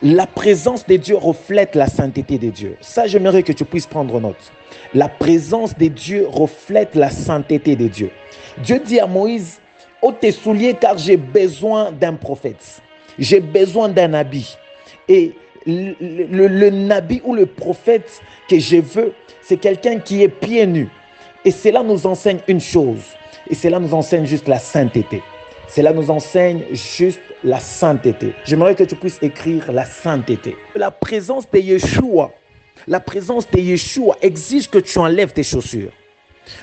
La présence de Dieu reflète la sainteté de Dieu. Ça, j'aimerais que tu puisses prendre note. La présence de Dieu reflète la sainteté de Dieu. Dieu dit à Moïse, ôte tes souliers car j'ai besoin d'un prophète. J'ai besoin d'un habit. Et le nabi ou le prophète que je veux, c'est quelqu'un qui est pieds nus. Et cela nous enseigne une chose. Et cela nous enseigne juste la sainteté. Cela nous enseigne juste la sainteté. J'aimerais que tu puisses écrire la sainteté. La présence de Yeshua, exige que tu enlèves tes chaussures.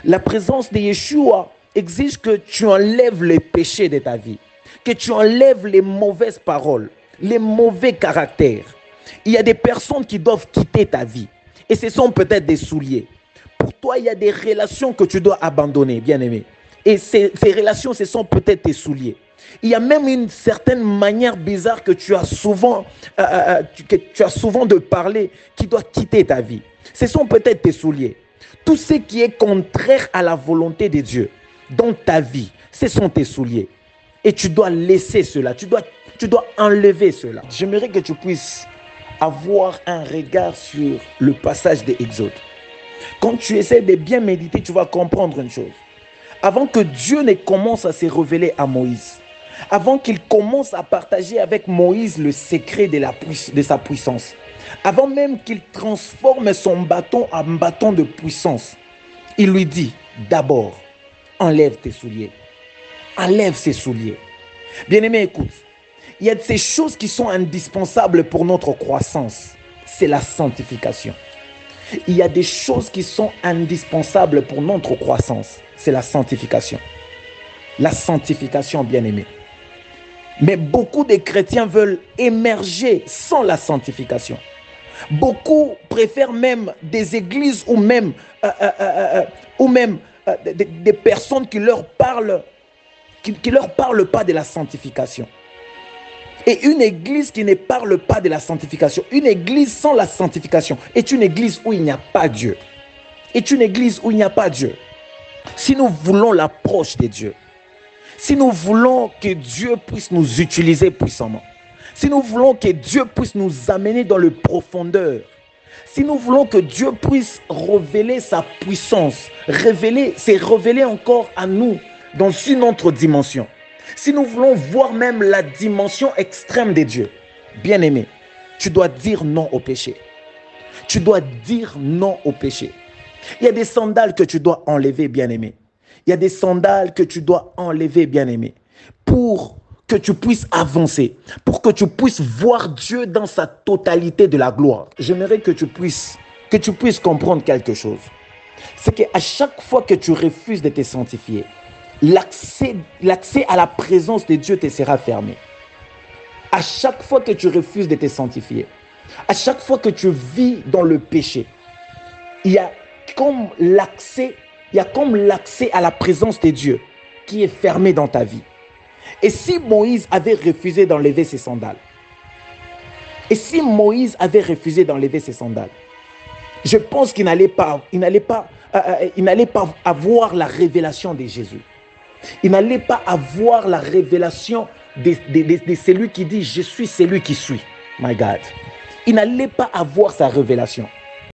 La présence de Yeshua exige que tu enlèves les péchés de ta vie, que tu enlèves les mauvaises paroles, les mauvais caractères. Il y a des personnes qui doivent quitter ta vie et ce sont peut-être des souliers. Pour toi, il y a des relations que tu dois abandonner, bien-aimé. Et ces relations, ce sont peut-être tes souliers. Il y a même une certaine manière bizarre que tu as souvent de parler qui doit quitter ta vie. Ce sont peut-être tes souliers. Tout ce qui est contraire à la volonté de Dieu dans ta vie, ce sont tes souliers. Et tu dois laisser cela, tu dois enlever cela. J'aimerais que tu puisses avoir un regard sur le passage de Exode. Quand tu essaies de bien méditer, tu vas comprendre une chose. Avant que Dieu ne commence à se révéler à Moïse, avant qu'il commence à partager avec Moïse le secret de sa puissance, avant même qu'il transforme son bâton en bâton de puissance, il lui dit, d'abord, enlève tes souliers. Enlève ces souliers. Bien-aimé, écoute, il y a ces choses qui sont indispensables pour notre croissance. C'est la sanctification. Il y a des choses qui sont indispensables pour notre croissance. C'est la sanctification. La sanctification, bien-aimé. Mais beaucoup de chrétiens veulent émerger sans la sanctification. Beaucoup préfèrent même des églises ou même des personnes qui leur parlent pas de la sanctification. Et une église qui ne parle pas de la sanctification, une église sans la sanctification est une église où il n'y a pas Dieu. Est une église où il n'y a pas Dieu. Si nous voulons l'approche de Dieu, si nous voulons que Dieu puisse nous utiliser puissamment, si nous voulons que Dieu puisse nous amener dans le profondeur, si nous voulons que Dieu puisse révéler sa puissance, se révéler encore à nous dans une autre dimension, si nous voulons voir même la dimension extrême de Dieu, bien-aimé, tu dois dire non au péché. Tu dois dire non au péché. Il y a des sandales que tu dois enlever, bien-aimé. Il y a des sandales que tu dois enlever, bien-aimé, pour que tu puisses avancer, pour que tu puisses voir Dieu dans sa totalité de la gloire. J'aimerais que tu puisses comprendre quelque chose. C'est qu'à chaque fois que tu refuses de te sanctifier, l'accès à la présence de Dieu te sera fermé. À chaque fois que tu refuses de te sanctifier, à chaque fois que tu vis dans le péché, il y a comme l'accès à la présence de Dieu qui est fermé dans ta vie. Et si Moïse avait refusé d'enlever ses sandales, je pense qu'il n'allait pas avoir la révélation de Jésus. Il n'allait pas avoir la révélation de celui qui dit « Je suis celui qui suis ». My God. Il n'allait pas avoir sa révélation.